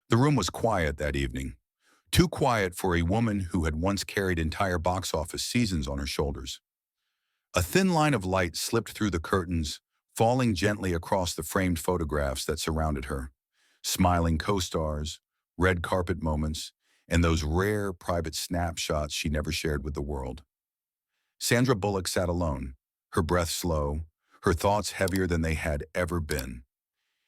The room was quiet that evening, too quiet for a woman who had once carried entire box office seasons on her shoulders. A thin line of light slipped through the curtains, falling gently across the framed photographs that surrounded her. Smiling co-stars, red carpet moments, and those rare private snapshots she never shared with the world. Sandra Bullock sat alone, her breath slow, her thoughts heavier than they had ever been.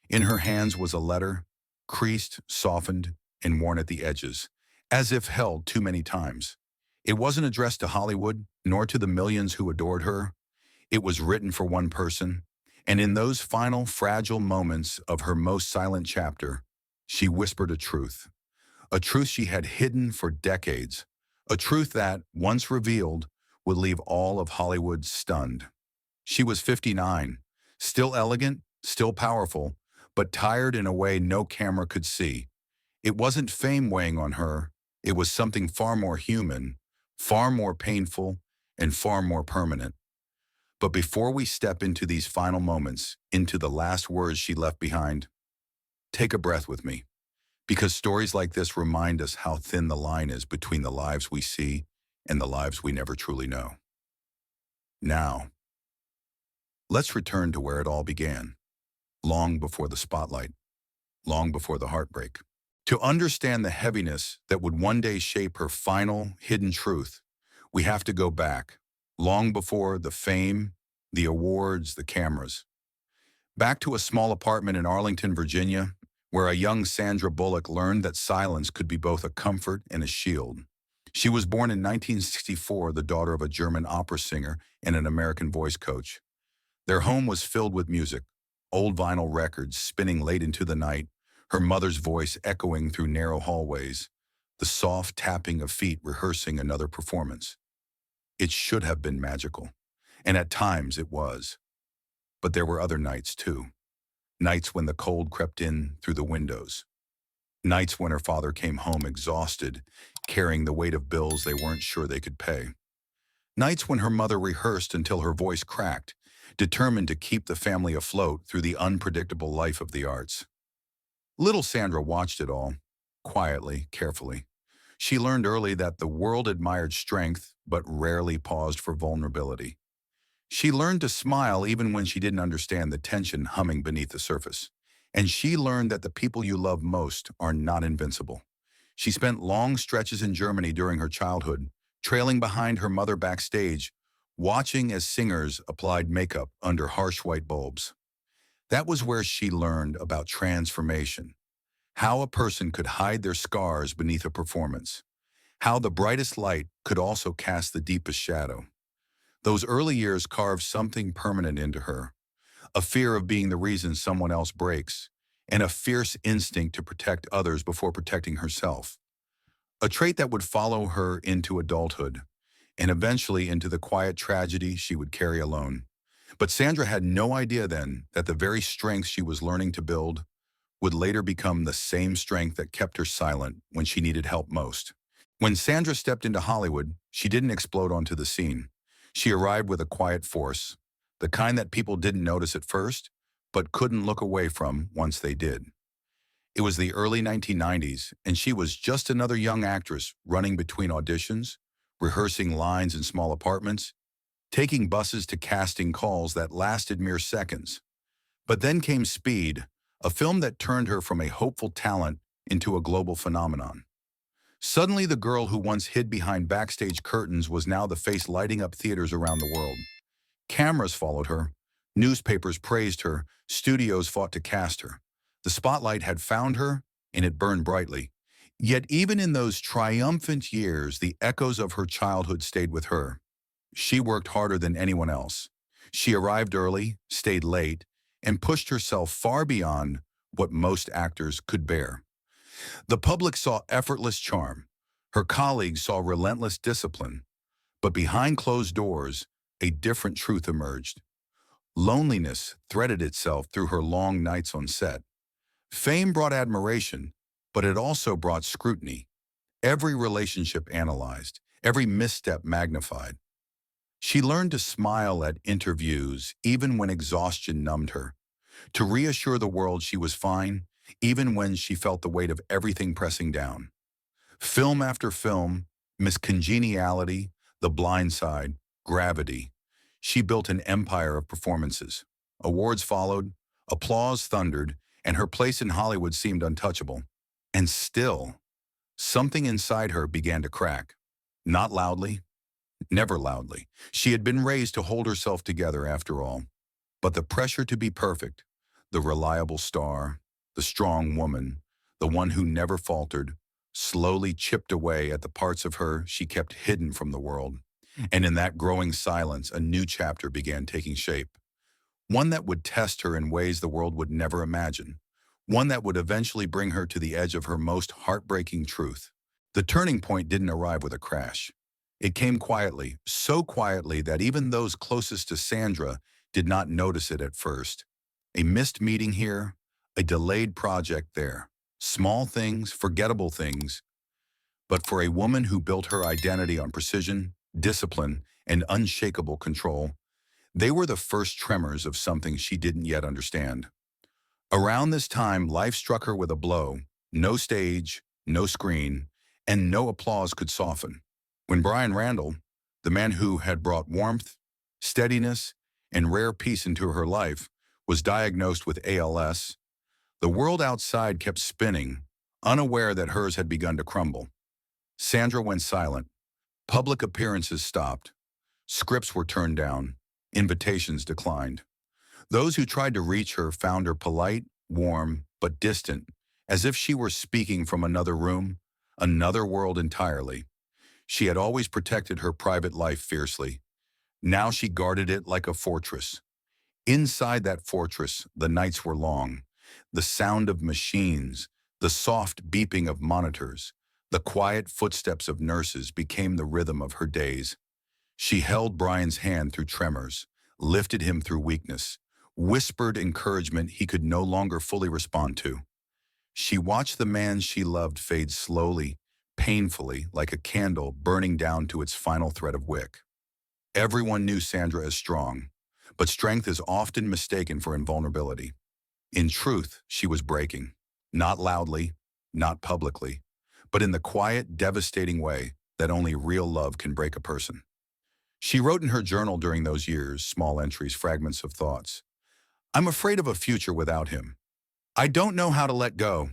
In her hands was a letter, creased, softened, and worn at the edges, as if held too many times. It wasn't addressed to Hollywood, nor to the millions who adored her. It was written for one person, and in those final, fragile moments of her most silent chapter, she whispered a truth she had hidden for decades, a truth that, once revealed, would leave all of Hollywood stunned. She was 59, still elegant, still powerful, but tired in a way no camera could see. It wasn't fame weighing on her, it was something far more human, far more painful, and far more permanent. But before we step into these final moments, into the last words she left behind, take a breath with me, because stories like this remind us how thin the line is between the lives we see and the lives we never truly know. Now, let's return to where it all began, long before the spotlight, long before the heartbreak. To understand the heaviness that would one day shape her final, hidden truth, we have to go back, long before the fame, the awards, the cameras. Back to a small apartment in Arlington, Virginia, where a young Sandra Bullock learned that silence could be both a comfort and a shield. She was born in 1964, the daughter of a German opera singer and an American voice coach. Their home was filled with music, old vinyl records spinning late into the night, her mother's voice echoing through narrow hallways, the soft tapping of feet rehearsing another performance. It should have been magical, and at times it was. But there were other nights too. Nights when the cold crept in through the windows. Nights when her father came home exhausted, carrying the weight of bills they weren't sure they could pay. Nights when her mother rehearsed until her voice cracked, determined to keep the family afloat through the unpredictable life of the arts. Little Sandra watched it all, quietly, carefully. She learned early that the world admired strength, but rarely paused for vulnerability. She learned to smile even when she didn't understand the tension humming beneath the surface. And she learned that the people you love most are not invincible. She spent long stretches in Germany during her childhood, trailing behind her mother backstage, watching as singers applied makeup under harsh white bulbs. That was where she learned about transformation, how a person could hide their scars beneath a performance, how the brightest light could also cast the deepest shadow. Those early years carved something permanent into her, a fear of being the reason someone else breaks, and a fierce instinct to protect others before protecting herself. A trait that would follow her into adulthood, and eventually into the quiet tragedy she would carry alone. But Sandra had no idea then that the very strength she was learning to build would later become the same strength that kept her silent when she needed help most. When Sandra stepped into Hollywood, she didn't explode onto the scene. She arrived with a quiet force, the kind that people didn't notice at first, but couldn't look away from once they did. It was the early 1990s, and she was just another young actress running between auditions, rehearsing lines in small apartments, taking buses to casting calls that lasted mere seconds. But then came Speed, a film that turned her from a hopeful talent into a global phenomenon. Suddenly, the girl who once hid behind backstage curtains was now the face lighting up theaters around the world. Cameras followed her, newspapers praised her, studios fought to cast her. The spotlight had found her, and it burned brightly. Yet even in those triumphant years, the echoes of her childhood stayed with her. She worked harder than anyone else. She arrived early, stayed late, and pushed herself far beyond what most actors could bear. The public saw effortless charm. Her colleagues saw relentless discipline. But behind closed doors, a different truth emerged. Loneliness threaded itself through her long nights on set. Fame brought admiration, but it also brought scrutiny. Every relationship analyzed, every misstep magnified. She learned to smile at interviews even when exhaustion numbed her, to reassure the world she was fine, even when she felt the weight of everything pressing down. Film after film, Miss Congeniality, The Blind Side, Gravity. She built an empire of performances. Awards followed, applause thundered, and her place in Hollywood seemed untouchable. And still, something inside her began to crack. Not loudly, never loudly. She had been raised to hold herself together after all. But the pressure to be perfect, the reliable star, the strong woman, the one who never faltered, slowly chipped away at the parts of her she kept hidden from the world. And in that growing silence, a new chapter began taking shape. One that would test her in ways the world would never imagine. One that would eventually bring her to the edge of her most heartbreaking truth. The turning point didn't arrive with a crash. It came quietly, so quietly that even those closest to Sandra did not notice it at first. A missed meeting here, a delayed project there. Small things, forgettable things. But for a woman who built her identity on precision, discipline, and unshakable control, they were the first tremors of something she didn't yet understand. Around this time, life struck her with a blow. No stage, no screen, and no applause could soften. When Brian Randall, the man who had brought warmth, steadiness, and rare peace into her life, was diagnosed with ALS, the world outside kept spinning, unaware that hers had begun to crumble. Sandra went silent. Public appearances stopped. Scripts were turned down. Invitations declined. Those who tried to reach her found her polite, warm, but distant, as if she were speaking from another room, another world entirely. She had always protected her private life fiercely. Now she guarded it like a fortress. Inside that fortress, the nights were long. The sound of machines, the soft beeping of monitors, the quiet footsteps of nurses became the rhythm of her days. She held Brian's hand through tremors, lifted him through weakness, whispered encouragement he could no longer fully respond to. She watched the man she loved fade slowly, painfully, like a candle burning down to its final thread of wick. Everyone knew Sandra as strong, but strength is often mistaken for invulnerability. In truth, she was breaking. Not loudly, not publicly, but in the quiet, devastating way that only real love can break a person. She wrote in her journal during those years, small entries, fragments of thoughts. I'm afraid of a future without him. I don't know how to let go.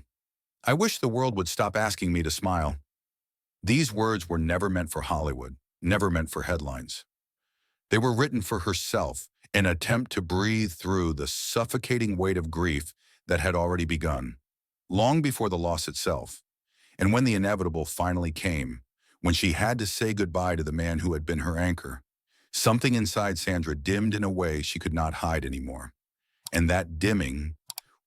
I wish the world would stop asking me to smile. These words were never meant for Hollywood, never meant for headlines. They were written for herself, an attempt to breathe through the suffocating weight of grief that had already begun, long before the loss itself. And when the inevitable finally came, when she had to say goodbye to the man who had been her anchor, something inside Sandra dimmed in a way she could not hide anymore. And that dimming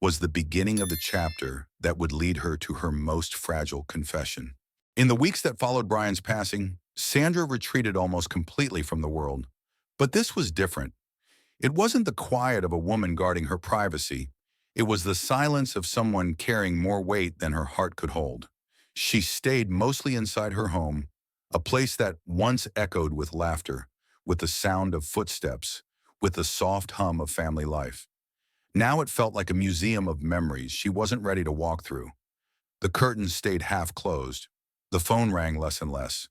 was the beginning of the chapter that would lead her to her most fragile confession. In the weeks that followed Brian's passing, Sandra retreated almost completely from the world. But this was different. It wasn't the quiet of a woman guarding her privacy. It was the silence of someone carrying more weight than her heart could hold. She stayed mostly inside her home, a place that once echoed with laughter, with the sound of footsteps, with the soft hum of family life. Now it felt like a museum of memories she wasn't ready to walk through. The curtains stayed half closed. The phone rang less and less.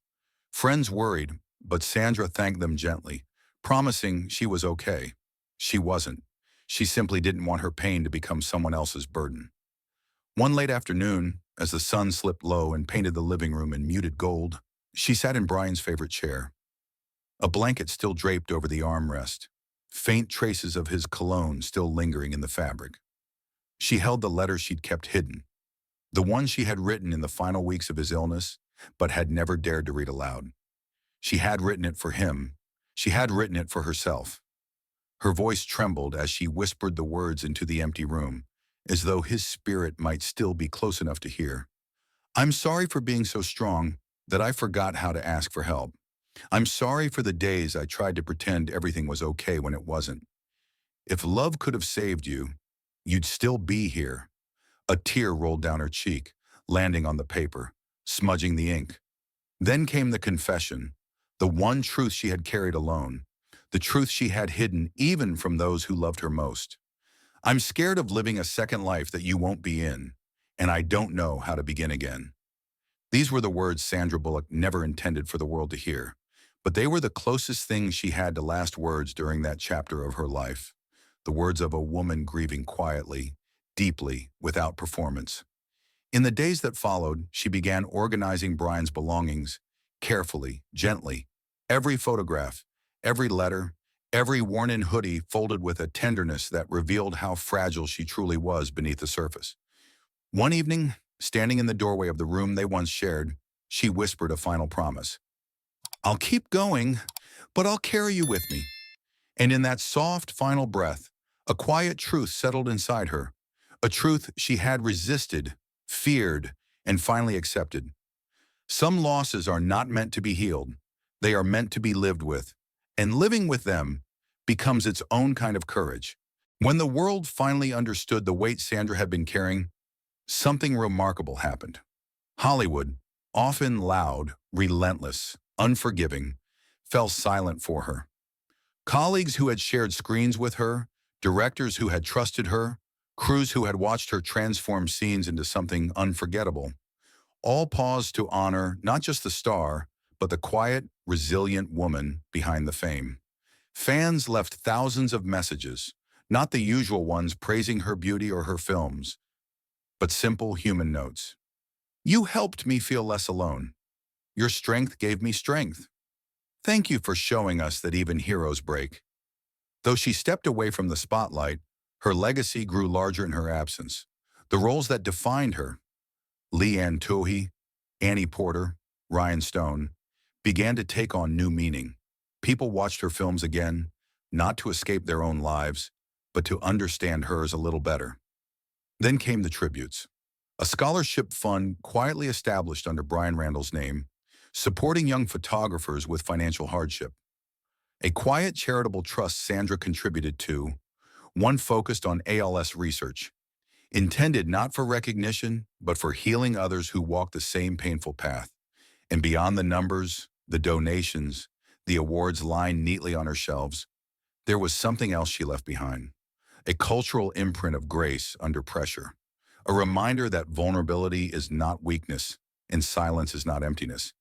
Friends worried, but Sandra thanked them gently, promising she was okay. She wasn't. She simply didn't want her pain to become someone else's burden. One late afternoon, as the sun slipped low and painted the living room in muted gold, she sat in Brian's favorite chair. A blanket still draped over the armrest, faint traces of his cologne still lingering in the fabric. She held the letter she'd kept hidden, the one she had written in the final weeks of his illness, but had never dared to read aloud. She had written it for him. She had written it for herself. Her voice trembled as she whispered the words into the empty room, as though his spirit might still be close enough to hear. I'm sorry for being so strong that I forgot how to ask for help. I'm sorry for the days I tried to pretend everything was okay when it wasn't. If love could have saved you, you'd still be here. A tear rolled down her cheek, landing on the paper, smudging the ink. Then came the confession, the one truth she had carried alone, the truth she had hidden even from those who loved her most. I'm scared of living a second life that you won't be in, and I don't know how to begin again. These were the words Sandra Bullock never intended for the world to hear, but they were the closest thing she had to last words during that chapter of her life. The words of a woman grieving quietly, deeply, without performance. In the days that followed, she began organizing Brian's belongings, carefully, gently. Every photograph, every letter, every worn-in hoodie folded with a tenderness that revealed how fragile she truly was beneath the surface. One evening, standing in the doorway of the room they once shared, she whispered a final promise. "I'll keep going, but I'll carry you with me." And in that soft, final breath, a quiet truth settled inside her, a truth she had resisted, feared, and finally accepted. Some losses are not meant to be healed. They are meant to be lived with. And living with them becomes its own kind of courage. When the world finally understood the weight Sandra had been carrying, something remarkable happened. Hollywood, often loud, relentless, unforgiving, fell silent for her. Colleagues who had shared screens with her, directors who had trusted her, crews who had watched her transform scenes into something unforgettable, all paused to honor not just the star, but the quiet, resilient woman behind the fame. Fans left thousands of messages, not the usual ones praising her beauty or her films, but simple human notes. "You helped me feel less alone. Your strength gave me strength. Thank you for showing us that even heroes break." Though she stepped away from the spotlight, her legacy grew larger in her absence. The roles that defined her, Leanne Toohey, Annie Porter, Ryan Stone, began to take on new meaning. People watched her films again, not to escape their own lives, but to understand hers a little better. Then came the tributes. A scholarship fund quietly established under Brian Randall's name, supporting young photographers with financial hardship. A quiet charitable trust Sandra contributed to, one focused on ALS research, intended not for recognition, but for healing others who walk the same painful path. And beyond the numbers, the donations, the awards lined neatly on her shelves, there was something else she left behind. A cultural imprint of grace under pressure. A reminder that vulnerability is not weakness and silence is not emptiness.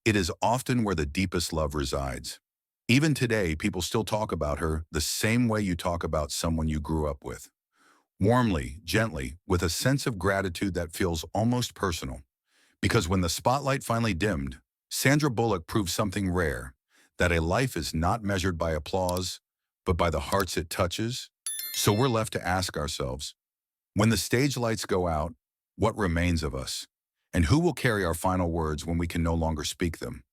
It is often where the deepest love resides. Even today, people still talk about her the same way you talk about someone you grew up with. Warmly, gently, with a sense of gratitude that feels almost personal. Because when the spotlight finally dimmed, Sandra Bullock proved something rare, that a life is not measured by applause, but by the hearts it touches. So we're left to ask ourselves, when the stage lights go out, what remains of us? And who will carry our final words when we can no longer speak them?